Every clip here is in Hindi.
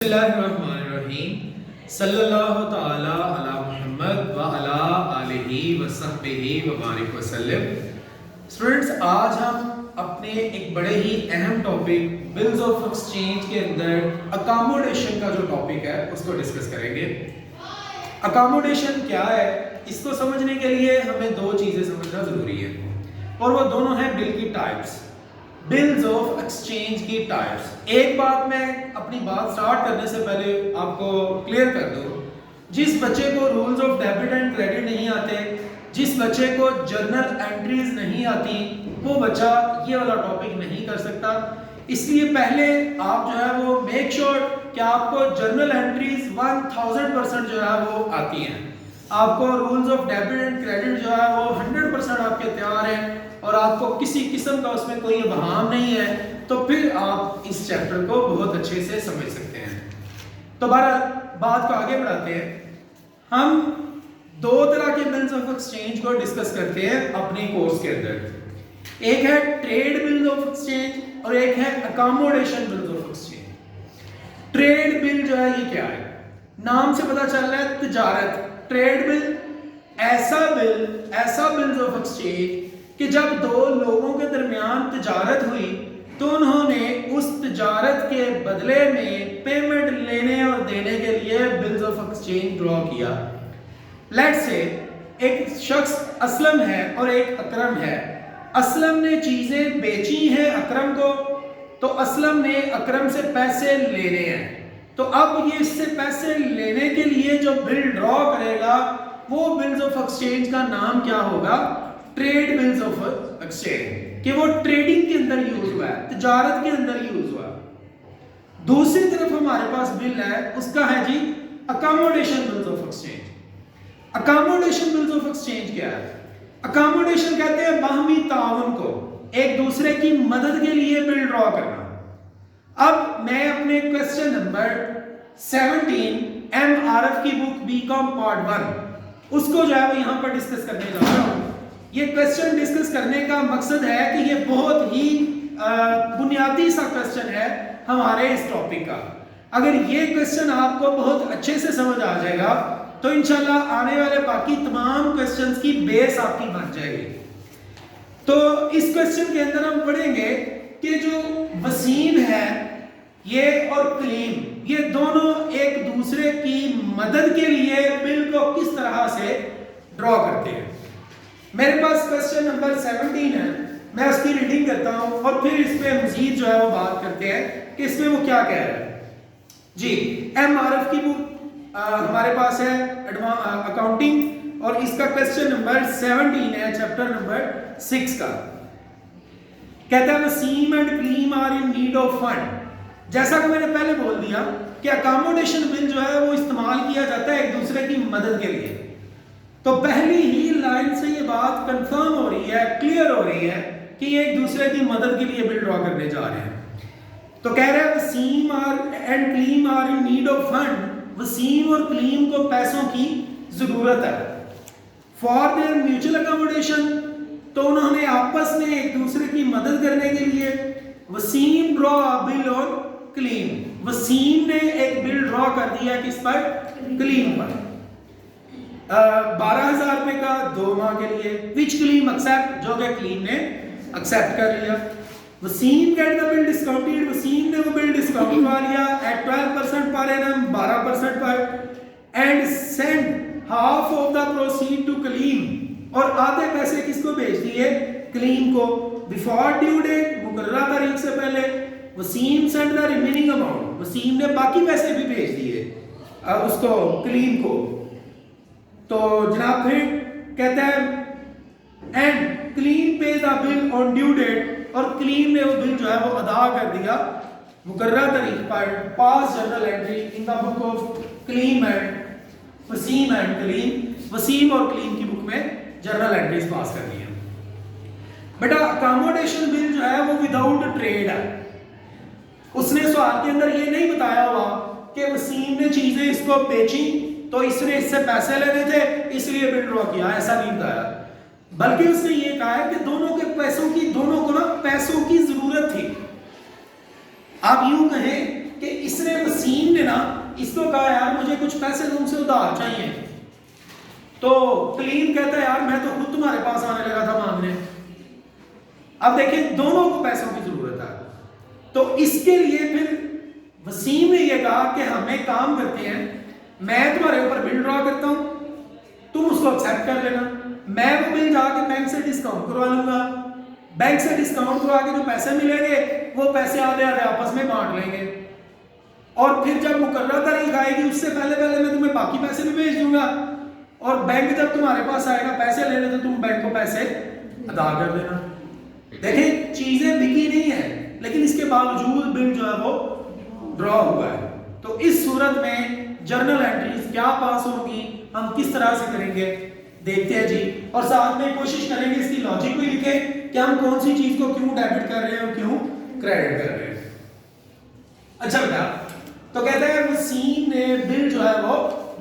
बिस्मिल्लाहिर्रहमानिर्रहीम सल्लल्लाहु ताला अला मुहम्मद व अला आलिहि व सहबिहि व बारिक वसल्लम। स्टूडेंट्स, आज हम अपने एक बड़े ही अहम टॉपिक बिल्स ऑफ एक्सचेंज के अंदर अकोमोडेशन का जो टॉपिक है उसको डिस्कस करेंगे। अकोमोडेशन क्या है, इसको समझने के लिए हमें दो चीज़ें समझना ज़रूरी है और वो दोनों हैं बिल की टाइप्स, बिल्स ऑफ एक्सचेंज की टाइप्स। एक बात मैं अपनी बात स्टार्ट करने से पहले आपको क्लियर कर दूं, जिस बच्चे को rules of debit and credit नहीं आते, जिस बच्चे को जर्नल एंट्रीज नहीं आती, वो बच्चा ये वाला टॉपिक नहीं कर सकता। इसलिए पहले आप जो है वो मेक श्योर कि आपको जर्नल एंट्रीज 1000% जो है वो आती हैं, आपको rules of debit and credit जो है वो 100% आपके तैयार हैं और आपको किसी किस्म का उसमें कोई इबहाम नहीं है, तो फिर आप इस चैप्टर को बहुत अच्छे से समझ सकते हैं। तो बहरहाल बात को आगे बढ़ाते हैं। हम दो तरह के बिल्स ऑफ एक्सचेंज को डिस्कस करते हैं अपने कोर्स के अंदर। एक है ट्रेड बिल्स ऑफ एक्सचेंज और एक है accommodation bills of exchange. Trade bill जो है ये क्या है, नाम से पता चल रहा है तिजारत। ट्रेड बिल ऐसा बिल्स ऑफ एक्सचेंज कि जब दो लोगों के दरमियान तिजारत हुई तो उन्होंने उस तिजारत के बदले में पेमेंट लेने और देने के लिए बिल्स ऑफ एक्सचेंज ड्रॉ किया। लेट्स से एक शख्स असलम है और एक अकरम है। असलम ने चीजें बेची हैं अकरम को, तो असलम ने अकरम से पैसे लेने हैं। तो अब ये इससे पैसे लेने के लिए जो बिल ड्रॉ करेगा वो बिल्स ऑफ एक्सचेंज का नाम क्या होगा, ट्रेड बिल्स ऑफ एक्सचेंज, कि वो ट्रेडिंग के अंदर यूज हुआ है, तिजारत के अंदर यूज हुआ। दूसरी तरफ हमारे पास बिल है, उसका है जी accommodation bills of exchange. Accommodation bills of exchange क्या है? अकोमोडेशन कहते हैं बाहमी ताउन को, एक दूसरे की मदद के लिए बिल ड्रॉ करना। अब मैं अपने क्वेश्चन नंबर 17 MRF की बुक बीकॉम पार्ट 1 उसको जो है वो यहां पर डिस्कस करने जा रहा हूं। ये क्वेश्चन डिस्कस करने का मकसद है कि ये बहुत ही बुनियादी सा क्वेश्चन है हमारे इस टॉपिक का। अगर ये क्वेश्चन आपको बहुत अच्छे से समझ आ जाएगा तो इंशाल्लाह आने वाले बाकी तमाम क्वेश्चंस की बेस आपकी बन जाएगी। तो इस क्वेश्चन के अंदर हम पढ़ेंगे कि जो वसीम है ये और कलीम, ये दोनों एक दूसरे की मदद के लिए बिल को किस तरह से ड्रॉ करते हैं। मेरे पास क्वेश्चन नंबर 17 है, मैं उसकी रीडिंग करता हूं और फिर इस पे मजीद जो है वो बात करते हैं कि इसमें वो क्या कह रहा है। जी, MRF की बुक हमारे पास है अकाउंटिंग और इसका क्वेश्चन नंबर 17 है, चैप्टर नंबर 6 का। कहता है Waseem and Kaleem are in need of fund. जैसा कि मैंने पहले बोल दिया कि अकोमोडेशन बिल जो है वो इस्तेमाल किया जाता है एक दूसरे की मदद के लिए। तो पहली ही लाइन से ये बात कंफर्म हो रही है, क्लियर हो रही है कि ये एक दूसरे की मदद के लिए बिल ड्रॉ करने जा रहे हैं। तो कह रहे हैं Waseem and Kaleem are in need of fund. Waseem और कलीम को पैसों की जरूरत है फॉर देयर म्यूचुअल अकोमोडेशन। तो उन्होंने आपस में एक दूसरे की मदद करने के लिए Waseem draw bill on Kaleem. Waseem ने एक बिल ड्रॉ कर दिया किस पर, कलीम पर, 12,000 रुपए का 2 माह के लिए, विच कलीम एक्सेप्ट, जो कि कलीम ने एक्सेप्ट कर लिया। Waseem get the bill discounted, Waseem ने वो बिल डिस्काउंट कर लिया एट 12% पर एनम, 12% पर, and send half of the proceed to Kaleem, और आधे पैसे किसको भेज दिए, कलीम को। बिफोर ड्यू डेट, मुकर्ररा तारीख से पहले, Waseem send the remaining amount, Waseem ने बाकी पैसे भी भेज दिए उसको, कलीम को। तो जनाब फिर कहता है and Kaleem pay the bill on due date, और कलीम ने वो बिल जो है वो अदा कर दिया मुकर्ररा तारीख पर। Pass journal entry in the book of Kaleem and Waseem and Kaleem, Waseem और कलीम की बुक में जर्नल एंट्रीज पास कर दी है। बेटा अकोमोडेशन बिल जो है वो विदाउट ट्रेड है। उसने सवाल के अंदर ये नहीं बताया हुआ कि वसीम ने चीजें इसको बेची तो इसने इससे पैसे लेने थे इसलिए बिल ड्रॉ किया, ऐसा नहीं बताया। बल्कि उसने ये कहा है कि दोनों को ना पैसों की जरूरत थी। आप यूं कहें कि इसने वसीम ने ना इसको कहा यार मुझे कुछ पैसे तुमसे उधार चाहिए, तो कलीम कहता है यार मैं तो खुद तुम्हारे पास आने लगा था मांगने। अब देखिए दोनों को पैसों की जरूरत है, तो इसके लिए फिर वसीम ने यह कहा कि हम एक काम करते हैं, मैं तुम्हारे ऊपर बिल ड्रॉ करता हूं, तुम उसको एक्सेप्ट कर लेना, मैं वो बिल जाके बैंक से डिस्काउंट करवा लूंगा, बैंक से डिस्काउंट करवा के जो पैसे मिलेंगे वो पैसे आधे आधे आपस में बांट लेंगे, और फिर जब मुकर्रर तारीख आएगी उससे पहले पहले मैं तुम्हें बाकी पैसे भी भेज दूंगा, और बैंक जब तुम्हारे पास आएगा पैसे लेने तो तुम बैंक को पैसे अदा कर देना। देखिए चीजें बिकी नहीं है, लेकिन इसके बावजूद बिल जो है वो ड्रॉ हुआ है। तो इस सूरत में जर्नल एंट्रीज क्या पास होगी, हम किस तरह से करेंगे देखते हैं जी, और साथ में कोशिश करेंगे इसकी लॉजिक भी लिखें कि हम कौन सी चीज को क्यों डेबिट कर रहे हैं और क्यों क्रेडिट कर रहे हैं। अच्छा बेटा, तो कहते हैं वसीम ने बिल जो है वो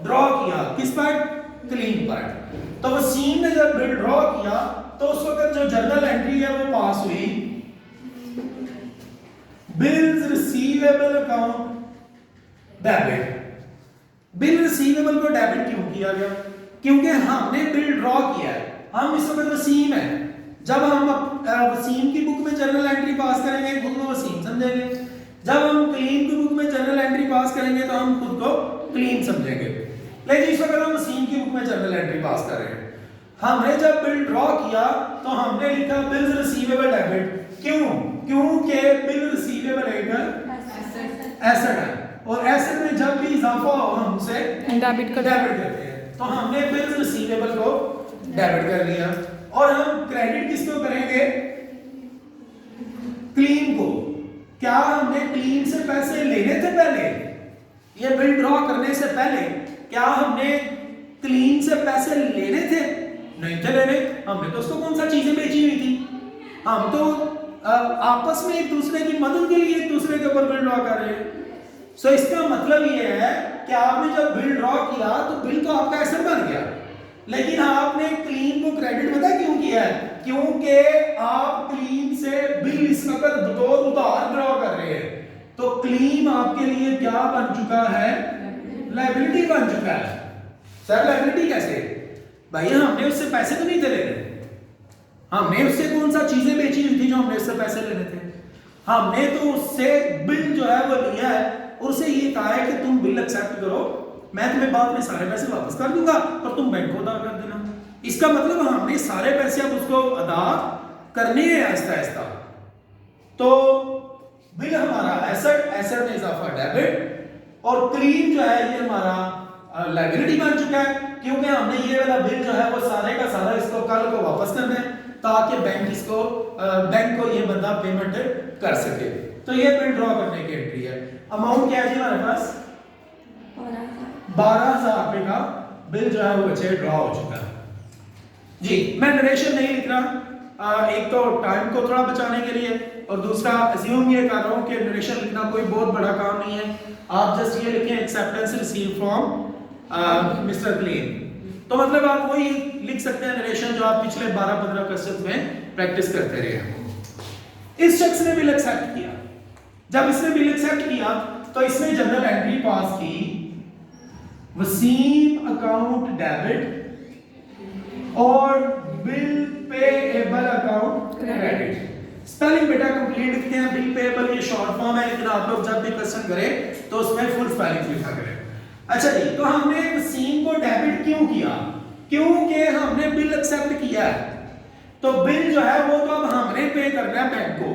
ड्रॉ किया, किस पार्ट, क्लीन पार्ट। तो वसीम ने जब बिल ड्रॉ किया तो उस वक्त जो जर्नल एंट्री है वो पास हुई, bills receivable account debit. Bill receivable को डेबिट क्यों किया गया, क्योंकि हमने बिल ड्रॉ किया है, हम इस वक्त वसीम है, जब हम वसीम की बुक में जर्नल एंट्री पास करेंगे खुद को वसीम समझेंगे, जब हम क्लीन की बुक में जर्नल एंट्री पास करेंगे तो हम खुद को क्लीन समझेंगे, लेकिन इस वक्त हम वसीम की बुक में जर्नल एंट्री पास कर रहे हैं। हमने जब बिल ड्रॉ किया तो हमने लिखा बिल्स रिसीवेबल डेबिट, क्यों, क्योंकि बिल रिसीवेबल एक एसेट है, और एसेट में जब भी इजाफा हो हम उसे डेबिट करते हैं, तो हमने बिल्स रिसीवेबल को डेबिट कर लिया। और हम क्रेडिट किसको करेंगे, क्लीन को। क्या हमने क्लीन से पैसे लेने थे पहले, ये बिल ड्रॉ करने से पहले क्या हमने क्लीन से पैसे लेने थे, नहीं थे लेने, हमने तो उसको कौन सा चीजें बेची हुई थी, हम तो आपस में एक दूसरे की मदद के लिए एक दूसरे के ऊपर बिल ड्रॉ कर रहे हैं। सो इसका मतलब ये है कि आपने जब बिल ड्रॉ किया तो बिल तो आपका एसेट बन गया, लेकिन आपने क्लीन को क्रेडिट पता क्यों किया है, क्योंकि आप क्लीन से बिल इस वक्त बतौर उधार ड्रॉ कर रहे हैं, तो क्लीन आपके लिए क्या बन चुका है, लायबिलिटी बन चुका है। सर लायबिलिटी कैसे भाई, हमने उससे पैसे तो नहीं थे लेने, हमने उससे कौन सा चीजें बेची हुई थी जो हमने उससे पैसे लेने थे, हमने तो उससे बिल जो है वो लिया है और उसे ये कहा है कि तुम बिल एक्सेप्ट करो, मैं तुम्हें बाद में सारे पैसे वापस कर दूंगा और तुम बैंक को अदा कर देना। इसका मतलब हमने सारे पैसे अब उसको अदा करने हैं आहिस्ता आहिस्ता। तो बिल हमारा एसेट, एसेट में इजाफा डेबिट, और क्लीन जो है ये हमारा लायबिलिटी बन चुका है, क्योंकि हमने ये वाला बिल जो है वो सारे का सारा इसको कल को वापस करना है ताकि बैंक इसको बैंक को ये बंदा पेमेंट कर सके। तो ये बिल ड्रॉ करने की एंट्री है। अमाउंट क्या है जी हमारे पास, 12,000 रुपए का बिल जो है वो बच्चे ड्रॉ हो चुका है जी। मैं नरेशन नहीं लिख रहा, एक तो टाइम को थोड़ा बचाने के लिए, और दूसरा अज्यूम ये कर रहा हूं कि नरेशन लिखना कोई बहुत बड़ा काम नहीं है, आप जस्ट ये लिखें acceptance receive from Mr clean, तो मतलब आप वही लिख सकते हैं नरेशन जो आप पिछले 12-15 क्वेश्चंस में प्रैक्टिस करते रहे। इस शख्स ने बिल एक्सेप्ट किया, जब इसने बिल एक्सेप्ट किया तो इसने जनरल एंट्री पास की, वसीम अकाउंट डेबिट और bill payable account credit. Spelling बेटा कंप्लीट लिखते हैं, बिल पेएबल ये शॉर्ट फॉर्म है, लेकिन आप लोग जब भी क्वेश्चन करें तो उसमें फुल स्पेलिंग लिखा करें। अच्छा जी, तो हमने वसीम को डेबिट क्यों किया, क्योंकि हमने बिल एक्सेप्ट किया है, तो बिल जो है वो तो अब हमने पे करना है बैंक को,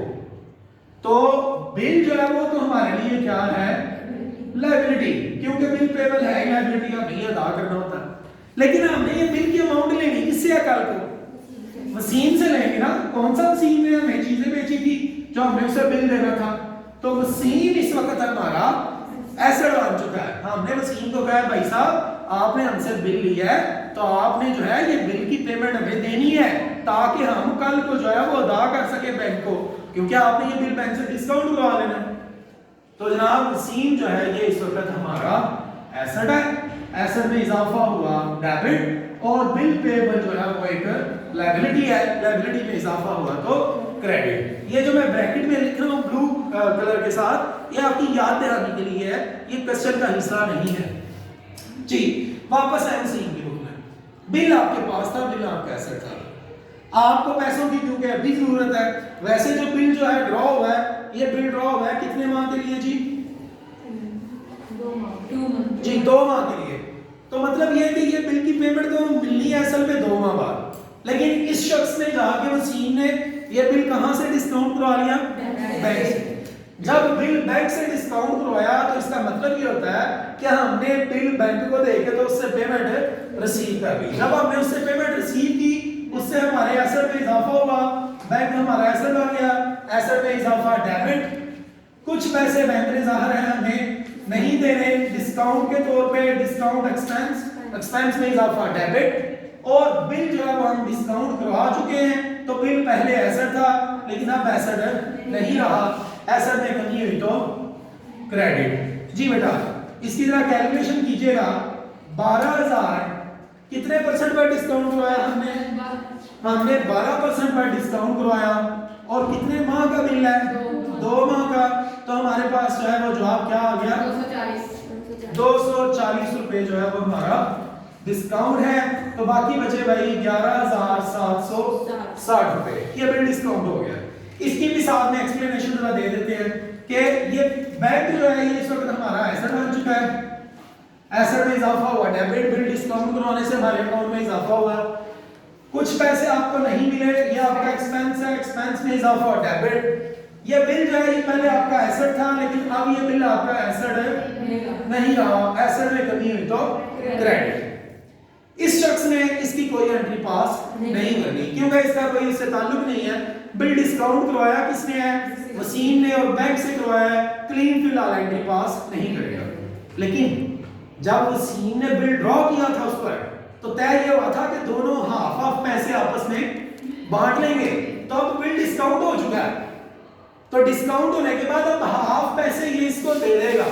तो बिल जो है वो तो हमारे लिए क्या है, लायबिलिटी, क्योंकि बिल पेबल है, लायबिलिटी का नहीं अदा करना होता। लेकिन हमने ये बिल की अमाउंट लेनी किससे है, कल को वसीम से लेंगे ना, कौन सा वसीम ने हमें चीजें बेची थी जो हमने उसे बिल देना था, तो वसीम इस वक्त हमारा एसेट बन चुका है। हमने वसीम को कहा भाई साहब आपने हमसे बिल लिया है, तो आपने जो है ये बिल की पेमेंट हमें देनी है ताकि हम कल को जो है वो अदा कर सके बैंक को, क्योंकि आपने ये बिल बैंक से डिस्काउंट करवा लेना। तो जनाब वसीम जो है ये इस वक्त हमारा एसेट है, एसेट में इजाफा हुआ डेबिट, और बिल पेबल जो है वो एक लायबिलिटी है, लायबिलिटी में इजाफा हुआ तो क्रेडिट। ये जो मैं ब्रैकेट में लिख रहा हूँ ब्लू कलर के साथ, ये आपकी याद दिलाने के लिए है, ये क्वेश्चन का हिस्सा नहीं है जी। वापस आए उसी की बुक में, बिल आपके पास था, बिल आपका एसेट था, आपको पैसों की क्योंकि अभी जरूरत है। वैसे जो बिल जो है ड्रॉ हुआ है, ये बिल ड्रॉ हुआ है कितने माह के लिए जी? 2 माह जी 2 माह के लिए। तो मतलब ये कि ये बिल की पेमेंट तो मिलनी है असल में 2 माह बाद, लेकिन इस शख्स ने जाके वसीम ने ये बिल कहां से डिस्काउंट करवा लिया? बैंक से। जब बिल बैंक से डिस्काउंट करवाया तो इसका मतलब ये होता है कि हमने बिल बैंक को देके तो उससे पेमेंट रिसीव कर ली। जब हमने उससे पेमेंट रिसीव की, उससे हमारे एसेट में इजाफा हुआ, बैंक हमारा एसेट आ गया, एसेट में इजाफा डेबिट। कुछ पैसे बैंक ने ज़ाहिर है हमें नहीं देने, डिस्काउंट के तौर पे डिस्काउंट एक्सपेंस में इजाफा डेबिट, और बिल जो है वो हम डिस्काउंट करवा चुके हैं। तो बिल पहले एसेट था लेकिन अब एसेट नहीं रहा, एसेट में कमी हुई तो क्रेडिट। जी बेटा इसकी जरा कैलकुलेशन कीजिएगा। 12,000 कितने परसेंट पर डिस्काउंट करवाया हमने? हमने 12% पर डिस्काउंट करवाया, और कितने माह का बिल है? 2 माह का। तो हमारे पास जो है वो जवाब क्या आ गया? 240 रुपए जो है वो हमारा डिस्काउंट है। तो बाकी बचे भाई 11,760 रुपए, ये बिल डिस्काउंट हो गया। इसकी भी साथ में एक्सप्लेनेशन जरा दे देते हैं कि ये बैंक जो है ये इस वक्त हमारा एसेट बन चुका है, एसेट में इजाफा हुआ डेबिट, बिल डिस्काउंट करवाने से हमारे अकाउंट में इजाफा हुआ। कुछ पैसे आपको नहीं मिले, ये आपका एक्सपेंस है, एक्सपेंस में इजाफा हुआ डेबिट। ये बिल जो है ये पहले आपका एसेट था लेकिन अब ये बिल आपका एसेट नहीं रहा, एसेट में कमी हुई तो क्रेडिट। इस शख्स ने इसकी कोई एंट्री पास नहीं करनी क्योंकि इसका कोई इससे ताल्लुक नहीं है। बिल डिस्काउंट करवाया किसने है? वसीम ने, और बैंक से करवाया है, क्लीन फिलहाल एंट्री पास नहीं करेगा। लेकिन जब वसीम ने बिल ड्रॉ किया था उस पर तो तय ये हुआ था कि दोनों हाफ हाफ पैसे आपस में बांट लेंगे। तो अब बिल डिस्काउंट हो चुका है, तो डिस्काउंट होने के बाद अब हाफ पैसे ये इसको दे देगा,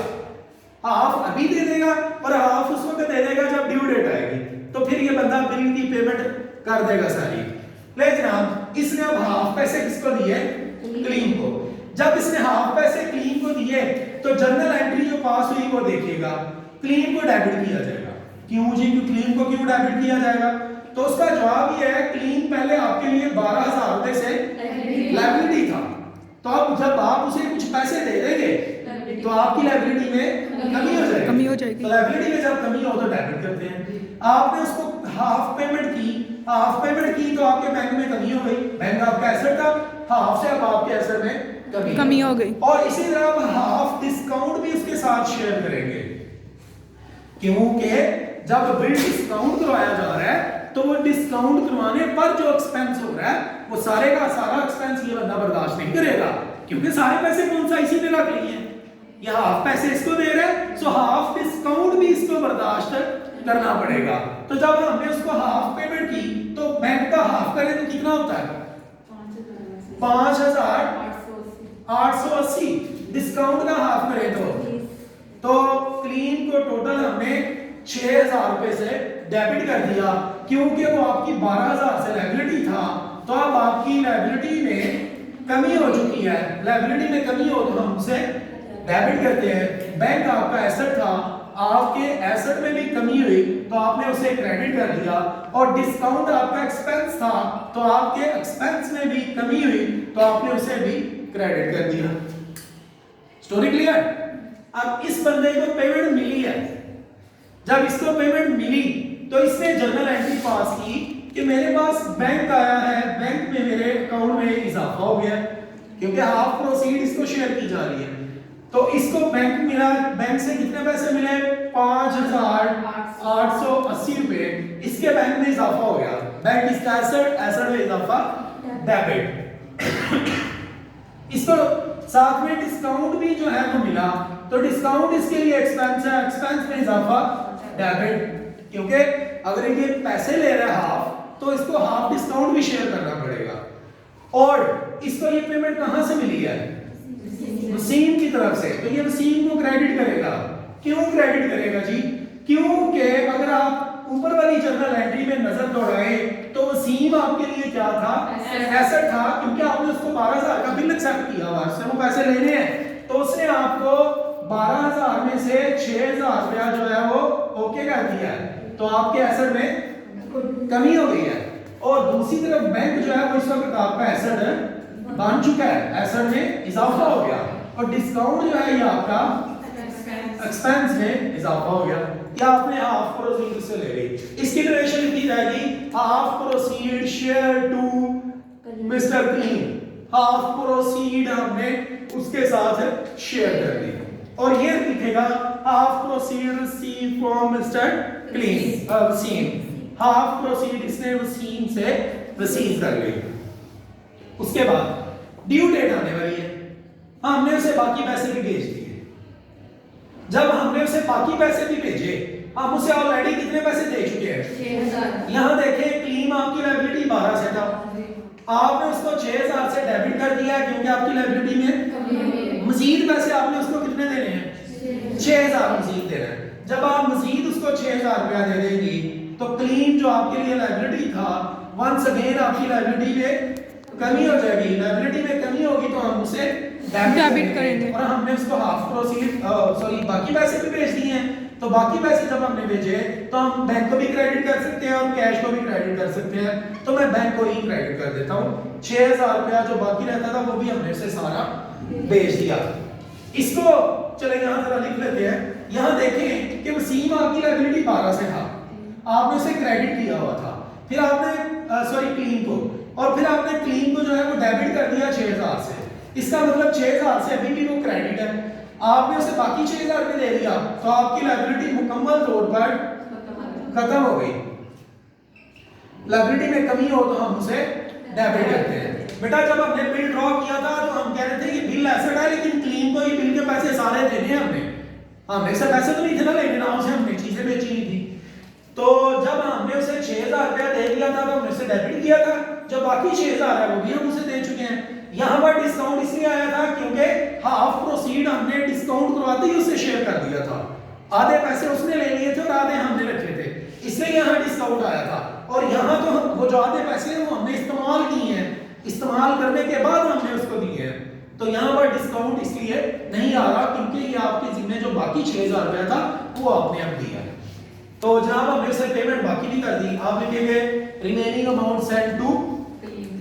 हाफ अभी दे देगा और हाफ उस वक्त दे देगा जब ड्यू डेट आएगी। तो फिर ये बंदा बिल की पेमेंट कर देगा सारी। ले जनाब इसने अब हाफ पैसे किसको दिए? क्लीन को। जब इसने हाफ पैसे क्लीन को दिए तो जर्नल एंट्री जो पास हुई वो देखिएगा, क्लीन को डेबिट किया जाएगा। क्यों जी? क्लीन को क्यों डेबिट किया जाएगा? तो उसका जवाब ये है क्लीन पहले आपके लिए 12,000 रुपए से लायबिलिटी था, तो अब जब आप उसे कुछ पैसे दे देंगे तो आपकी लायबिलिटी में कमी हो जाएगी। तो लायबिलिटी में जब कमी हो तो डेबिट करते हैं। आपने उसको हाफ पेमेंट की तो आपके बैंक में कमी हो गई, बैंक आपका एसेट था, हाफ से अब आपके एसेट में कमी हो गई। और इसी तरह आप हाफ डिस्काउंट भी उसके साथ शेयर करेंगे, क्योंकि जब बिल डिस्काउंट करवाया जा रहा है तो वो डिस्काउंट करवाने पर जो एक्सपेंस हो रहा है वो सारे का सारा एक्सपेंस ये बंदा बर्दाश्त नहीं करेगा, क्योंकि सारे पैसे कौन सा इसी ने रख लिए हैं, ये हाफ पैसे इसको दे रहे हैं, सो हाफ डिस्काउंट भी इसको बर्दाश्त करना पड़ेगा। तो जब हमने उसको हाफ पेमेंट की तो बैंक का हाफ करें तो कितना होता है? 5,880। डिस्काउंट का हाफ करें तो क्लीन को टोटल हमने 6,000 रुपए से डेबिट कर दिया, क्योंकि वो आपकी 12,000 से लायबिलिटी था। तो अब आपकी लायबिलिटी में कमी हो चुकी है, लायबिलिटी में कमी हो तो हम उसे डेबिट करते हैं। बैंक आपका एसेट था, आपके एसेट में भी कमी हुई तो आपने उसे क्रेडिट कर दिया, और डिस्काउंट आपका एक्सपेंस था तो आपके एक्सपेंस में भी कमी हुई तो आपने उसे भी क्रेडिट कर दिया। Story clear? अब इस बंदे को पेमेंट मिली है, जब इसको पेमेंट मिली तो इसने जर्नल एंट्री पास की कि मेरे पास बैंक आया है, बैंक में मेरे अकाउंट में इजाफा हो गया, क्योंकि हाफ प्रोसीड इसको शेयर की जा रही है। तो इसको बैंक मिला, बैंक से कितने पैसे मिले? 5,880 रुपए इसके बैंक में इजाफा हो गया। बैंक इसका एसेट में इजाफा डेबिट। इसको साथ में डिस्काउंट भी जो है वो मिला, तो डिस्काउंट इसके लिए एक्सपेंस है, एक्सपेंस में इजाफा डेबिट, क्योंकि अगर ये पैसे ले रहा है हाफ तो इसको हाफ डिस्काउंट भी शेयर करना पड़ेगा। और इसको ये पेमेंट कहां से मिली है? वसीम की तरफ से, तो ये वसीम को क्रेडिट करेगा। क्यों क्रेडिट करेगा जी? क्योंकि अगर आप ऊपर वाली जर्नल एंट्री में नजर दौड़ाएं तो वसीम आपके लिए क्या था, एसेट था, क्योंकि आपने उसको 12,000 का बिल एक्सेप्ट किया हुआ, उससे वो पैसे लेने हैं, तो उसने आपको 12,000 में से 6,000 रुपया जो है वो ओके कर दिया है, तो आपके एसेट में कमी हो गई है। और दूसरी तरफ बैंक जो है वो इस वक्त आपका एसेट बन चुका है, एसेट में इजाफा हो गया, और डिस्काउंट जो है ये आपका एक्सपेंस में इजाफा हो गया। या आपने हाफ प्रोसीड से ले ली, इसकी ड्यूरेशन लिखी जाएगी half proceed share to Mr Kaleem, half proceed हमने उसके साथ शेयर कर दी, और ये लिखेगा half proceed receive from Mr Kaleem, Waseem, half proceed इसने वसीम से रिसीव कर ली। उसके बाद ड्यू डेट आने वाली है, हमने उसे बाकी पैसे भी भेज दिए। जब हमने उसे बाकी पैसे भी भेजे, हम उसे ऑलरेडी कितने पैसे दे चुके हैं, 6,000। यहाँ देखें क्लेम आपकी लायबिलिटी 12 से था, आपने उसको 6,000 से डेबिट कर दिया क्योंकि आपकी लायबिलिटी में मजीद पैसे आपने उसको कितने देने हैं, 6,000 मजीद देना है। जब आप मजीद उसको 6,000 रुपया दे देंगी तो क्लेम जो आपके लिए लायबिलिटी था वंस अगेन आपकी लायबिलिटी में कमी हो जाएगी, लायबिलिटी में कमी होगी तो हम उसे डेबिट करेंगे, और हमने उसको हाफ प्रोसीड बाकी पैसे भी भेज दिए हैं, तो बाकी पैसे जब हमने भेजे तो हम बैंक को भी क्रेडिट कर सकते हैं और कैश को भी क्रेडिट कर सकते हैं, तो मैं बैंक को ही क्रेडिट कर देता हूँ। 6,000 रुपया जो बाकी रहता था वो भी हमने उसे सारा भेज दिया। इसको चले यहाँ जरा लिख लेते हैं। यहाँ देखें कि वसीम आपकी लायबिलिटी 12 से था, आपने उसे क्रेडिट किया हुआ था, फिर आपने क्लीन को, और फिर आपने क्लीन को जो है वो डेबिट कर दिया 6,000 से, इसका मतलब 6,000 से अभी भी वो क्रेडिट है, आपने उसे बाकी 6,000 रुपए दे दिया, तो आपकी लायबिलिटी मुकम्मल तौर पर खत्म हो गई। लायबिलिटी में कमी हो तो हम उसे डेबिट करते हैं। बेटा जब हमने बिल ड्रॉ किया था तो हम कह रहे थे कि बिल एसेट है, लेकिन क्लीन को ही बिल के पैसे सारे देने हैं हमने से पैसे तो नहीं थे ना लेने, ना उसे हमने चीजें बेची थी। तो जब हमने उसे 6,000 रुपया दे दिया था तो हमने उसे डेबिट किया था, जब बाकी 6,000 है वो भी हम उसे दे चुके हैं। यहाँ पर डिस्काउंट इसलिए आया था क्योंकि हाफ प्रोसीड हमने डिस्काउंट करवाते ही उससे शेयर कर दिया था, आधे पैसे उसने ले लिए थे और आधे हमने रखे थे, इसलिए यहाँ डिस्काउंट आया था। और यहाँ तो वो जो आधे पैसे हैं वो हमने इस्तेमाल किए हैं, इस्तेमाल करने के बाद हमने उसको दिए हैं, तो यहाँ पर डिस्काउंट इसलिए नहीं आ रहा क्योंकि ये आपके जिम्मे जो बाकी 6,000 रुपया था वो आपने अब दिया है। तो जनाब हमने उसे पेमेंट बाकी भी कर दी, आप लिखेंगे remaining amount send to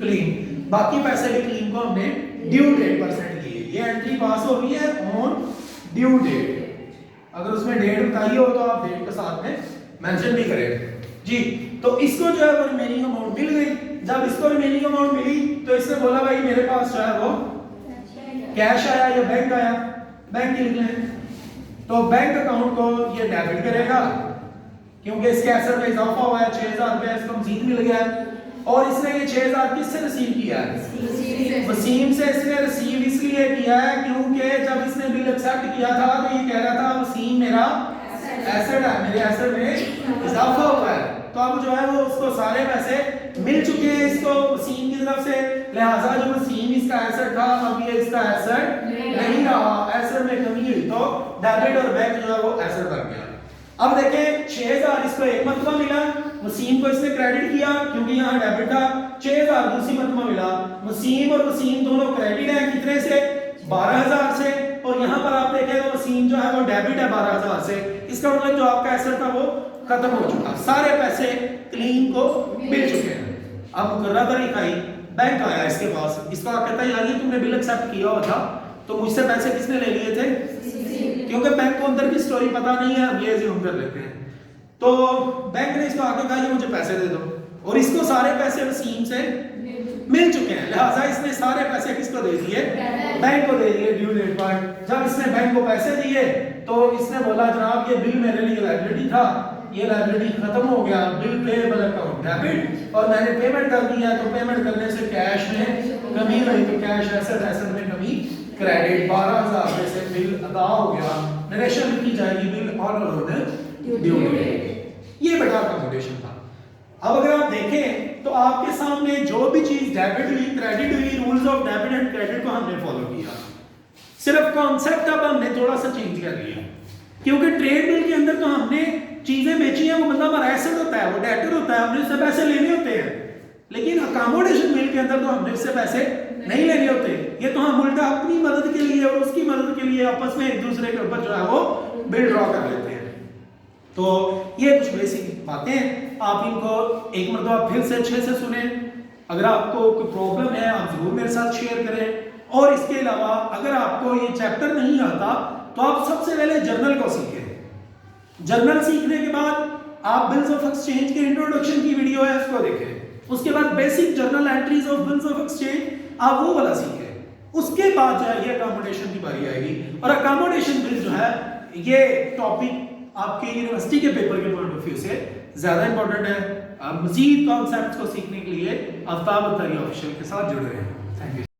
Kaleem, बाकी पैसे भी क्लीन को हमने ड्यू डेट पर सेंड किए। ये एंट्री पास हो गई है ऑन ड्यू डेट, अगर उसमें डेट बताई हो तो आप डेट के साथ में मेंशन भी करें जी। तो इसको जो है वो रिमेनिंग अमाउंट मिल गई। जब इसको रिमेनिंग अमाउंट मिली तो इसने बोला भाई मेरे पास जो है वो कैश आया या बैंक आया, बैंक की लिख लें, तो बैंक अकाउंट को ये डेबिट करेगा क्योंकि इसके एसेट में इजाफा हुआ है, 6,000 रुपया इसको मजीद मिल गया है। और इसने ये 6,000 किससे रिसीव किया है, वसीम से इसने रिसीव इसलिए किया है क्योंकि जब इसने बिल एक्सेप्ट किया था तो ये कह रहा था वसीम मेरा एसेट है, मेरे एसेट में इजाफा हुआ है, तो अब जो है वो उसको सारे पैसे मिल चुके हैं इसको वसीम की तरफ से, लिहाजा जो वसीम इसका एसेट था अब ये इसका एसेट नहीं रहा, एसेट में कमी हुई तो डेबिट और बैंक जो है वो एसेट बन गया। अब देखें 6,000 इसको एक मरतबा मिला, वसीम को इसने क्रेडिट किया क्योंकि यहाँ डेबिट था, 6,000 दूसरी मरतबा मिला, वसीम और वसीम दोनों क्रेडिट है कितने से, 12,000 से, और यहाँ पर आप देखें तो वसीम जो है वो डेबिट है 12,000 से, इसका मतलब जो आपका एसेट था वो खत्म हो चुका, सारे पैसे क्लीन को मिल चुके हैं। अब मुकर्रर तारीख आई, बैंक आया इसके पास, इसका कहता है यार ये तुमने बिल एक्सेप्ट किया हुआ था तो मुझसे पैसे किसने ले लिए थे, क्योंकि बैंक को अंदर की स्टोरी पता नहीं है, अब ये ज़रूर कर लेते हैं। तो बैंक ने इसको आके कहा ये मुझे पैसे दे दो, और इसको सारे पैसे वसीम से मिल चुके हैं, लिहाजा इसने सारे पैसे किसको दे दिए, बैंक को दे दिए ड्यू डेट पर। जब इसने बैंक को पैसे दिए तो इसने बोला जनाब ये बिल मेरे लिए लायबिलिटी था, ये लायबिलिटी खत्म हो गया, बिल पेएबल अकाउंट डेबिट, और मैंने पेमेंट कर दिया, तो पेमेंट करने से कैश में कमी हुई, तो कैश एसेट, एसेट में कमी क्रेडिट, 12,000 रुपए से बिल अदा हो गया, नरेशन लिखी जाएगी बिल ऑन ड्यू डेट। ये बेटा अकोमोडेशन था। अब अगर आप देखें तो आपके सामने जो भी चीज डेबिट हुई, क्रेडिट हुई, rules of debit and credit को हमने फॉलो किया, सिर्फ कॉन्सेप्ट अब हमने थोड़ा सा चेंज कर लिया, क्योंकि ट्रेड बिल के अंदर तो हमने चीजें बेची हैं, वो बंदा हमारा एसेट होता है, वो डेटर होता है, हमने उससे पैसे लेने होते हैं, लेकिन अकोमोडेशन बिल के अंदर तो हमने उससे पैसे नहीं लेने होते, ये तो हम उल्टा अपनी मदद के लिए और उसकी मदद के लिए आपस में एक दूसरे के ऊपर जो है वो बिल ड्रॉ कर लेते हैं। तो ये कुछ बेसिक बातें हैं, आप इनको एक मरतबा फिर से अच्छे से सुने। अगर आपको कोई प्रॉब्लम है आप जरूर मेरे साथ शेयर करें, और इसके अलावा अगर आपको ये चैप्टर नहीं आता तो आप सबसे पहले जर्नल को सीखें। जर्नल सीखने के बाद आप बिल्स ऑफ एक्सचेंज के इंट्रोडक्शन की वीडियो है उसको देखें, उसके बाद basic journal entries of bills of exchange आप वो वाला सीखें। उसके बाद जो है ये अकोमोडेशन की बारी आएगी, और अकोमोडेशन बिल जो है ये टॉपिक आपके यूनिवर्सिटी के पेपर के पॉइंट ऑफ व्यू से ज्यादा इंपॉर्टेंट है। आप मजीद कॉन्सेप्ट्स को सीखने के लिए आफ्ताब अत्तारी ऑफिशियल के साथ जुड़ रहे हैं। Thank you.